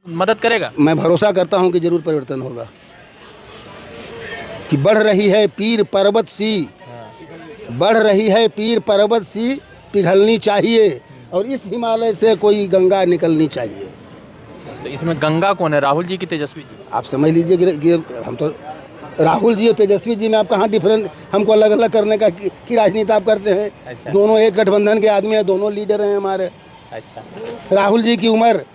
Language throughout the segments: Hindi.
मदद करेगा? मैं भरोसा करता हूं कि जरूर परिवर्तन होगा। कि बढ़ रही है पीर पर्वत सी, बढ़ रही है पीर पर्वत सी, पिघलनी चाहिए और इस हिमालय से कोई गंगा निकलनी चाहिए। तो इसमें गंगा कौन है, राहुल जी की तेजस्वी जी? आप समझ लीजिए कि हम तो राहुल जी और तेजस्वी जी में आप कहाँ डिफरेंट, हमको अलग अलग करने का की राजनीति आप करते हैं। अच्छा। दोनों एक गठबंधन के आदमी हैं, दोनों लीडर हैं हमारे। अच्छा। राहुल जी की उम्र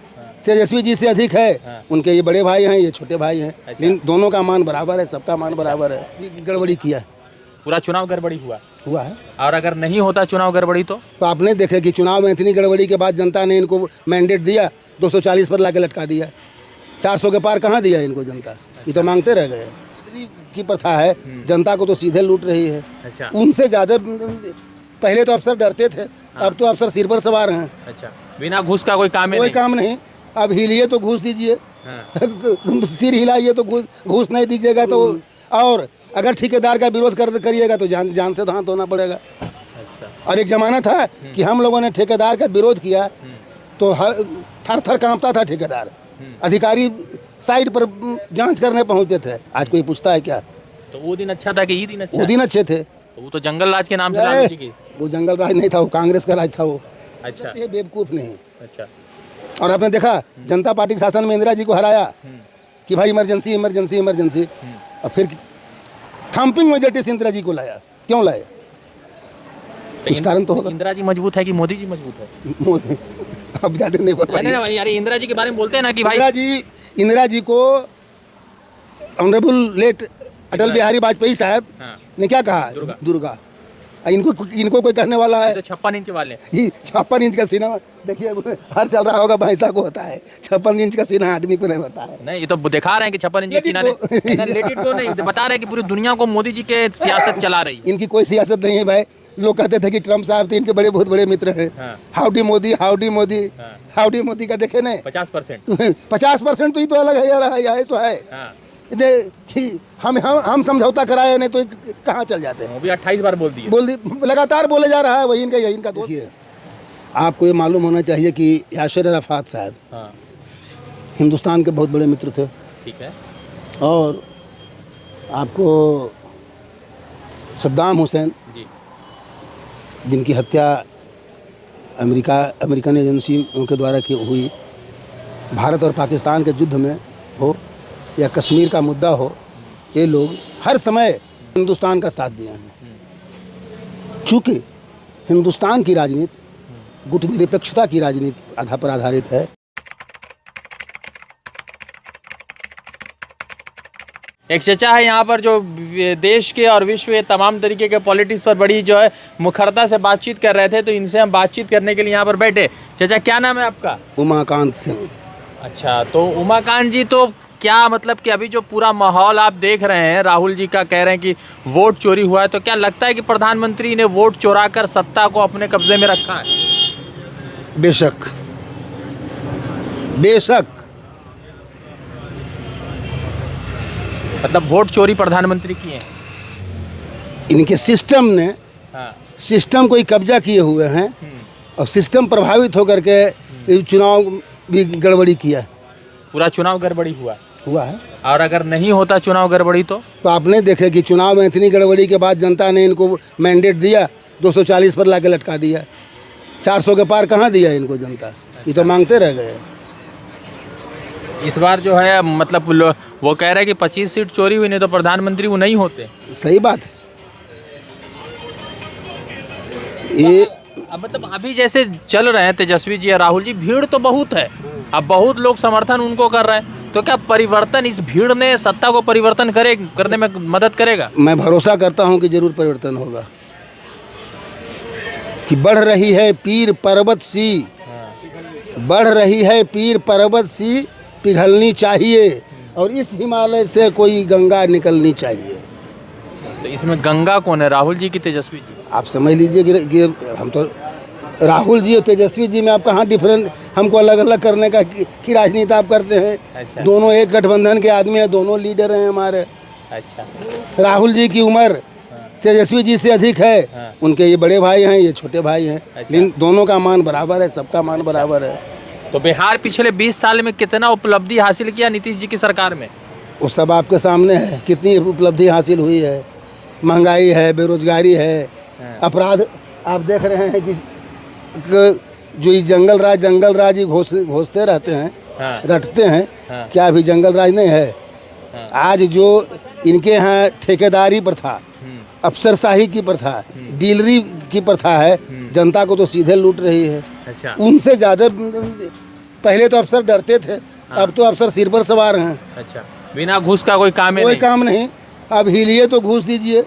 तेजस्वी जी से अधिक है। हाँ। उनके ये बड़े भाई हैं, ये छोटे भाई हैं। अच्छा। लेकिन दोनों का मान बराबर है, सबका मान बराबर है। ये गड़बड़ी किया पूरा चुनाव गड़बड़ी हुआ है। और अगर नहीं होता चुनाव गड़बड़ी तो आपने देखे कि चुनाव में इतनी गड़बड़ी के बाद जनता ने इनको मैंडेट दिया, 240 पर लाके लटका दिया। 400 के पार कहाँ दिया इनको जनता? ये तो मांगते रह गए। की प्रथा है, जनता को तो सीधे लूट रही है। अच्छा। उनसे ज़्यादा पहले तो अफसर डरते थे, अब तो अफसर सिर पर सवार हैं। अच्छा, बिना घूस का कोई काम कोई काम नहीं। अब हिलिए तो घूस दीजिए, सिर हिलाइए तो घूस नहीं दीजिएगा तो। और अगर ठेकेदार का विरोध करिएगा तो जान से तो हाथ धोना पड़ेगा। अच्छा। और एक ज़माना था कि हम लोगों ने ठेकेदार का विरोध किया तो थर थर कांपता था ठेकेदार। अधिकारी साइड पर जांच करने पहुंचते थे। आज कोई पूछता है क्या? तो वो दिन अच्छा था कि ये दिन अच्छा? वो दिन अच्छे थे। तो वो तो जंगल राज के नाम से लालू जी की। वो जंगल राज नहीं था, वो कांग्रेस का राज था वो। अच्छा। ये बेवकूफ़ नहीं। अच्छा। और आपने देखा जनता पार्टी के शासन में इंदिरा जी को हराया कि भाई इमरजेंसी इमरजेंसी इमरजेंसी, और फिर थम्पिंग मेजॉरिटी से इंदिरा जी को लाया। क्यों लाया? कुछ कारण तो होगा। इंदिरा जी मजबूत है कि मोदी जी मजबूत है? अब ज़्यादा नहीं बोल पाइए। नहीं यार, इंदिरा जी के बारे में बोलते हैं ना कि भाई इंदिरा जी को ऑनरेबल लेट अटल बिहारी वाजपेयी साहब ने क्या कहा? दुर्गा। इनको कोई कहने वाला है? तो 56 इंच वाले। ये 56 इंच का सीना देखिए, हर चल रहा होगा भैंसा को होता है। 56 इंच का सीना आदमी को नहीं होता है। नहीं, ये तो दिखा रहे हैं कि 56 इंच का सीना रिलेटेड तो नहीं, बता रहे हैं कि पूरी दुनिया को मोदी जी के सियासत चला रही है। इनकी कोई सियासत नहीं है भाई। लोग कहते थे कि ट्रम्प साहब तो इनके बहुत बड़े मित्र हैं। Howdy Modi, howdy Modi, howdy Modi का देखे नहीं 50%। 50% तो ये तो अलग है यार, ऐसा है कि हम समझौता कराए नहीं तो कहाँ चल जाते हैं। वो भी 28 बार बोल दिए, लगातार बोले जा रहा है। वही इनका दोस्त है। आपको ये मालूम होना चाहिए कि यासिर अराफात साहब हिंदुस्तान के बहुत बड़े मित्र थे। ठीक है। और आपको सद्दाम हुसैन जी, जिनकी हत्या अमेरिकन एजेंसियों के द्वारा की हुई, भारत और पाकिस्तान के युद्ध में हो या कश्मीर का मुद्दा हो, ये लोग हर समय हिंदुस्तान का साथ दिए हैं। चूँकि हिंदुस्तान की राजनीति गुटनिरपेक्षता की राजनीति आधार पर आधारित है। एक चचा है यहाँ पर जो देश के और विश्व के तमाम तरीके के पॉलिटिक्स पर बड़ी जो है मुखरता से बातचीत कर रहे थे, तो इनसे हम बातचीत करने के लिए यहाँ पर बैठे। चचा, क्या नाम है आपका? उमाकांत सिंह। अच्छा, तो उमाकांत जी, तो क्या मतलब कि अभी जो पूरा माहौल आप देख रहे हैं, राहुल जी का कह रहे हैं कि वोट चोरी हुआ है, तो क्या लगता है कि प्रधानमंत्री ने वोट चोराकर सत्ता को अपने कब्जे में रखा है? बेशक बेशक। मतलब वोट चोरी प्रधानमंत्री की है? इनके सिस्टम ने सिस्टम को ही कब्जा किए हुए हैं और सिस्टम प्रभावित होकर के चुनाव भी गड़बड़ी किया। पूरा चुनाव गड़बड़ी हुआ है। और अगर नहीं होता चुनाव गड़बड़ी तो आपने देखे कि चुनाव में इतनी गड़बड़ी के बाद जनता ने इनको मैंडेट दिया, 240 पर लाके लटका दिया। 400 के पार कहाँ दिया इनको जनता? ये तो मांगते रह गए। इस बार जो है मतलब वो कह रहे हैं कि 25 सीट चोरी हुई, नहीं तो प्रधानमंत्री वो नहीं होते। सही बात है। ये मतलब अभी जैसे चल रहे हैं तेजस्वी जी और राहुल जी, भीड़ तो बहुत है, अब बहुत लोग समर्थन उनको कर रहे हैं, तो क्या परिवर्तन इस भीड़ ने सत्ता को परिवर्तन करने में मदद करेगा? मैं भरोसा करता हूं कि जरूर परिवर्तन होगा। कि बढ़ रही है पीर पर्वत सी, बढ़ रही है पीर पर्वत सी, पिघलनी चाहिए और इस हिमालय से कोई गंगा निकलनी चाहिए। तो इसमें गंगा कौन है, राहुल जी की तेजस्वी जी? आप समझ लीजिए कि हम तो राहुल जी और तेजस्वी जी में आप कहाँ डिफरेंट, हमको अलग अलग करने का की राजनीति आप करते हैं। अच्छा। दोनों एक गठबंधन के आदमी हैं, दोनों लीडर हैं हमारे। अच्छा। राहुल जी की उम्र तेजस्वी जी से अधिक है। उनके ये बड़े भाई हैं, ये छोटे भाई हैं। लेकिन दोनों का मान बराबर है, सबका मान बराबर है। तो बिहार पिछले 20 साल में कितना उपलब्धि हासिल किया नीतीश जी की सरकार में? वो सब आपके सामने है, कितनी उपलब्धि हासिल हुई है। महंगाई है, बेरोजगारी है, अपराध आप देख रहे हैं कि जो ये जंगल राज ही घोषते रहते हैं, रटते हैं। क्या अभी जंगल राज नहीं है? आज जो इनके यहाँ ठेकेदारी प्रथा, अफसरशाही की प्रथा, डीलरी की प्रथा है, जनता को तो सीधे लूट रही है। अच्छा। उनसे ज़्यादा पहले तो अफसर डरते थे, अब तो अफसर सिर पर सवार हैं। अच्छा, बिना घूस का कोई काम कोई काम नहीं। अब हिलिए तो घूस दीजिए,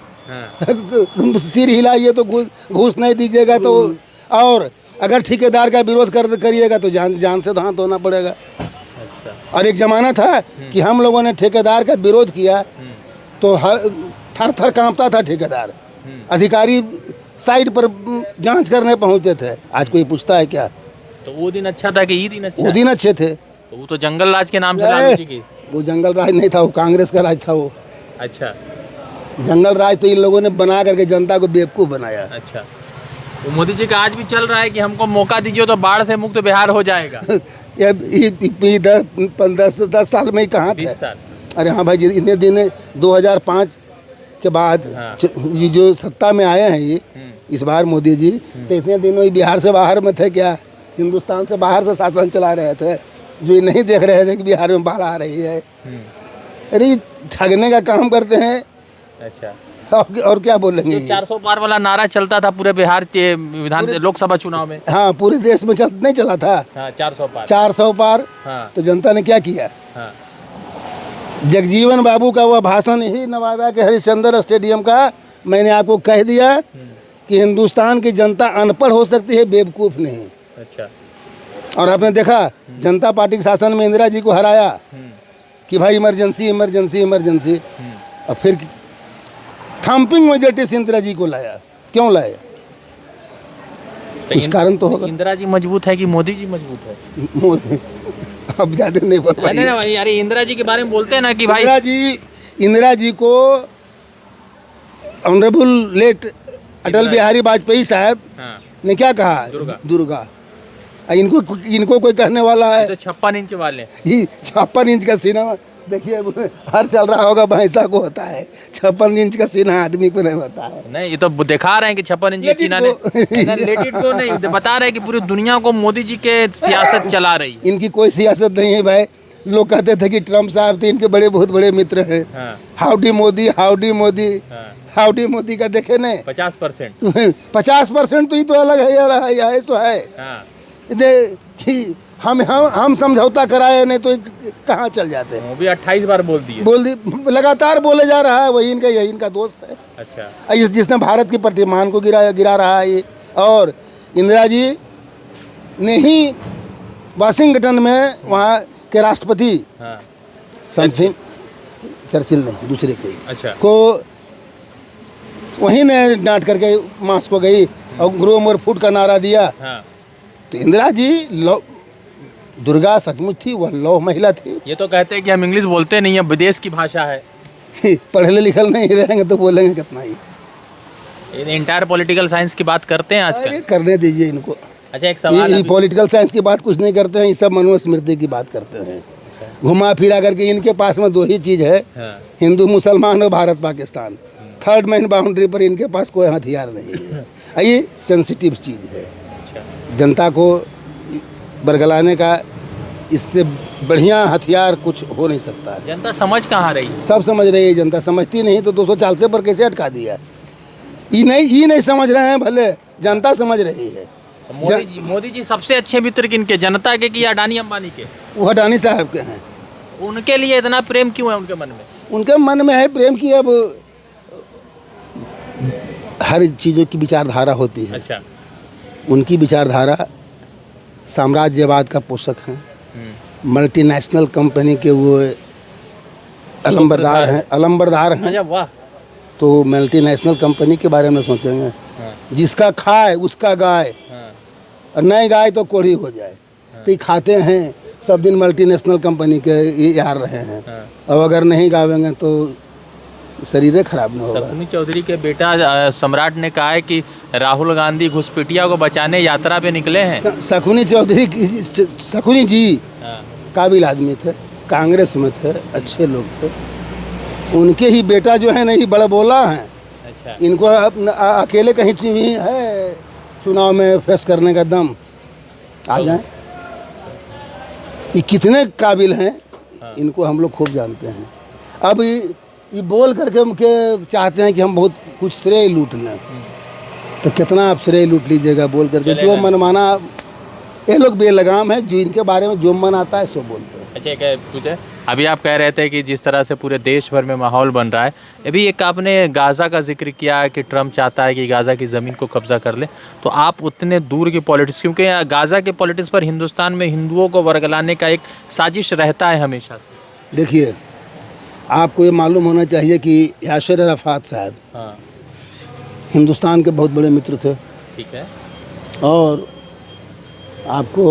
सिर हिलाइए तो घूस नहीं दीजिएगा तो, और अगर ठेकेदार का विरोध करिएगा तो जान से हाथ धोना पड़ेगा। अच्छा। और एक ज़माना था कि हम लोगों ने ठेकेदार का विरोध किया तो थर थर कांपता था ठेकेदार, अधिकारी साइड पर जांच करने पहुंचते थे। आज कोई पूछता है क्या? तो वो दिन अच्छा था कि ये दिन अच्छा? वो दिन अच्छे थे। तो वो तो जंगल राज के नाम से लालू जी की। वो जंगल राज नहीं था, वो कांग्रेस का राज था वो। अच्छा। जंगल राज तो इन लोगों ने बना करके जनता को बेवकूफ़ बनाया। अच्छा, तो मोदी जी का आज भी चल रहा है कि हमको मौका दीजिए तो बाढ़ से मुक्त बिहार हो जाएगा। ये 10 साल में ही कहाँ थे? 20 साल। अरे हाँ भाई, इतने दिन 2005 के बाद ये जो सत्ता में आए हैं ये इस बार मोदी जी, तो इतने दिनों ये बिहार से बाहर में थे क्या? हिंदुस्तान से बाहर से शासन चला रहे थे, जो ये नहीं देख रहे थे कि बिहार में बाढ़ आ रही है। अरे ठगने का काम करते हैं। अच्छा। और क्या बोलेंगे? 400 पार वाला नारा चलता था पूरे बिहार के लोकसभा चुनाव में। हाँ, पूरे देश में नहीं चला था। हाँ, 400 पार। 400 पार। हाँ। तो जनता ने क्या किया? हाँ। जगजीवन बाबू का वह भाषण ही नवादा के हरिश्चंद्र स्टेडियम का, मैंने आपको कह दिया कि हिंदुस्तान की जनता अनपढ़ हो सकती है, बेवकूफ़ नहीं। अच्छा। और आपने देखा जनता पार्टी के शासन में इंदिरा जी को हराया कि भाई इमरजेंसी इमरजेंसी इमरजेंसी, और फिर थम्पिंग मेजॉरिटी से इंदिरा जी को लाया। क्यों लाया? कुछ कारण तो होगा। इंदिरा जी मजबूत है कि मोदी जी मजबूत है? अब ज्यादा नहीं बोल पाइए। नहीं भाई, अरे इंदिरा जी के बारे में बोलते हैं ना कि भाई इंदिरा जी को ऑनरेबल लेट अटल बिहारी वाजपेयी साहब ने क्या कहा? दुर्गा। इनको कोई कहने वाला है? तो 56 इंच वाले, ये 56 इंच का सीना देखिए, हर चल रहा होगा भैंसा को होता है, 56 इंच का सीना आदमी को नहीं होता है। नहीं, ये तो दिखा रहे हैं कि 56 इंच का सीना रिलेटेड तो नहीं बता रहे कि पूरी दुनिया को मोदी जी के सियासत चला रही। इनकी कोई सियासत नहीं है भाई। लोग कहते थे कि ट्रम्प साहब तो इनके बहुत बड़े मित्र हैं। Howdy Modi, howdy Modi, howdy Modi का देखे नहीं 50%। 50% तो ये तो अलग है, सो है कि हम समझौता कराए नहीं तो कहाँ चल जाते हैं। वो भी 28 बार बोल दिए, लगातार बोले जा रहा है। वही इनका दोस्त है। अच्छा। जिसने भारत की प्रतिमान को गिरा रहा है ये। और इंदिरा जी ने ही वाशिंगटन में वहाँ के राष्ट्रपति समथिंग, चर्चिल नहीं, दूसरे कोई, अच्छा, को वहीं ने डांट करके मास्को गई और ग्रो मोर फूड का नारा दिया। तो इंदिरा जी दुर्गा सचमुच थी, वह लौह महिला थी। ये तो कहते हैं कि हम इंग्लिश बोलते नहीं है, विदेश की भाषा है। पढ़े लिखल नहीं रहेंगे तो बोलेंगे कितना ही। इंटायर पॉलिटिकल साइंस की बात करते हैं आजकल। करने दीजिए इनको। अच्छा, एक सवाल, ये पॉलिटिकल साइंस की बात कुछ नहीं करते हैं, ये सब मनुस्मृति की बात करते हैं। घुमा फिरा करके इनके पास में दो ही चीज़ है, हिंदू मुसलमान और Bharat Pakistan. Third man boundary पर इनके पास कोई हथियार नहीं है। ये सेंसिटिव चीज़ है। जनता को बरगलाने का इससे बढ़िया हथियार कुछ हो नहीं सकता है। जनता समझ कहाँ रही? सब समझ रही है, जनता समझती नहीं तो 240 पर कैसे अटका दिया? ये नहीं समझ रहे हैं, भले जनता समझ रही है। मोदी जी सबसे अच्छे मित्र किनके, जनता के कि अडानी अंबानी के? वो अडानी साहब के हैं। उनके लिए इतना प्रेम क्यों है उनके मन में? उनके मन में है प्रेम की, अब हर चीज़ों की विचारधारा होती है। अच्छा। उनकी विचारधारा साम्राज्यवाद का पोषक है। मल्टीनेशनल कंपनी के वो अलंबरदार हैं। अच्छा, वाह। तो मल्टीनेशनल कंपनी के बारे में सोचेंगे। जिसका खाए उसका गाय, और नहीं गाय तो कोढ़ी हो जाए। तो ये खाते हैं सब दिन मल्टीनेशनल कंपनी के यार रहे हैं। और अगर नहीं गावेंगे तो शरीर खराब नहीं होगा। शकुनी चौधरी के बेटा सम्राट ने कहा है कि राहुल गांधी घुसपैठिया को बचाने यात्रा पे निकले हैं। शकुनी जी काबिल आदमी थे, कांग्रेस में थे, अच्छे लोग थे। उनके ही बेटा जो है नहीं बड़ा बोला है। अच्छा। इनको अकेले कहीं भी है चुनाव में फेस करने का दम, आ जाए। ये कितने काबिल हैं इनको हम लोग खूब जानते हैं। अब ये बोल करके हम के चाहते हैं कि हम बहुत कुछ श्रेय लूट लें, तो कितना आप श्रेय लूट लीजिएगा बोल करके। जो मनमाना ये लोग बेलगाम है, जो इनके बारे में जो मन आता है सो बोलते हैं। अच्छा, क्या पूछे? अभी आप कह रहे थे कि जिस तरह से पूरे देश भर में माहौल बन रहा है, अभी एक आपने गाज़ा का जिक्र किया है कि ट्रम्प चाहता है कि गाज़ा की ज़मीन को कब्जा कर ले। तो आप उतने दूर की पॉलिटिक्स, क्योंकि गाज़ा के पॉलिटिक्स पर हिंदुस्तान में हिंदुओं को वर्गलाने का एक साजिश रहता है हमेशा। देखिए, आपको ये मालूम होना चाहिए कि यासिर अराफात साहब हिंदुस्तान के बहुत बड़े मित्र थे। ठीक है। और आपको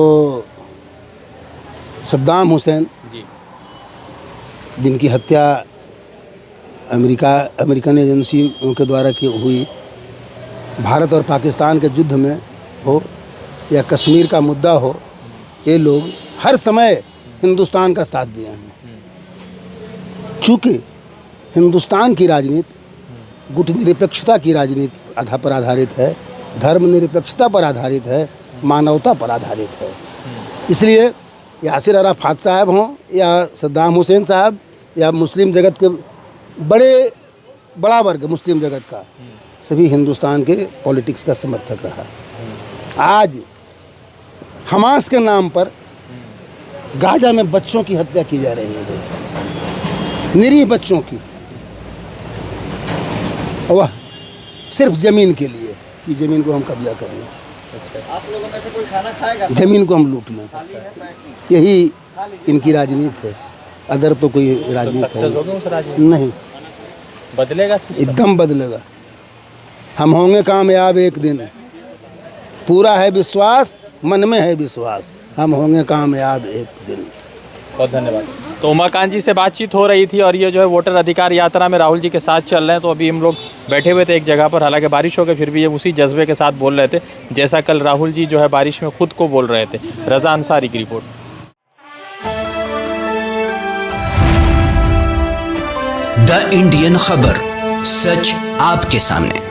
सद्दाम हुसैन जी, जिनकी हत्या अमेरिकन एजेंसियों के द्वारा की हुई, भारत और पाकिस्तान के युद्ध में हो या कश्मीर का मुद्दा हो, ये लोग हर समय हिंदुस्तान का साथ दिए हैं। चूँकि हिंदुस्तान की राजनीति गुट निरपेक्षता की राजनीति पर आधारित है, धर्म निरपेक्षता पर आधारित है, मानवता पर आधारित है। इसलिए यासिर अराफात साहब हों या सद्दाम हुसैन साहब या मुस्लिम जगत के बड़ा वर्ग मुस्लिम जगत का, सभी हिंदुस्तान के पॉलिटिक्स का समर्थक रहा। आज हमास के नाम पर गाजा में बच्चों की हत्या की जा रही है, निरीह बच्चों की, वह सिर्फ ज़मीन के लिए कि ज़मीन को हम कब्जा कर लें। आप लोगों में से कोई खाना खाएगा? ज़मीन को हम लूट लें, यही इनकी राजनीति है। अदर तो कोई राजनीति है नहीं। बदलेगा, एकदम बदलेगा। हम होंगे कामयाब एक दिन, पूरा है विश्वास, मन में है विश्वास, हम होंगे कामयाब एक दिन। बहुत धन्यवाद। तो उमाकांत जी से बातचीत हो रही थी और ये जो है वोटर अधिकार यात्रा में राहुल जी के साथ चल रहे हैं। तो अभी हम लोग बैठे हुए थे एक जगह पर, हालांकि बारिश हो गई, फिर भी ये उसी जज्बे के साथ बोल रहे थे जैसा कल राहुल जी जो है बारिश में खुद को बोल रहे थे। रजा अंसारी की रिपोर्ट। द इंडियन खबर, सच आपके सामने।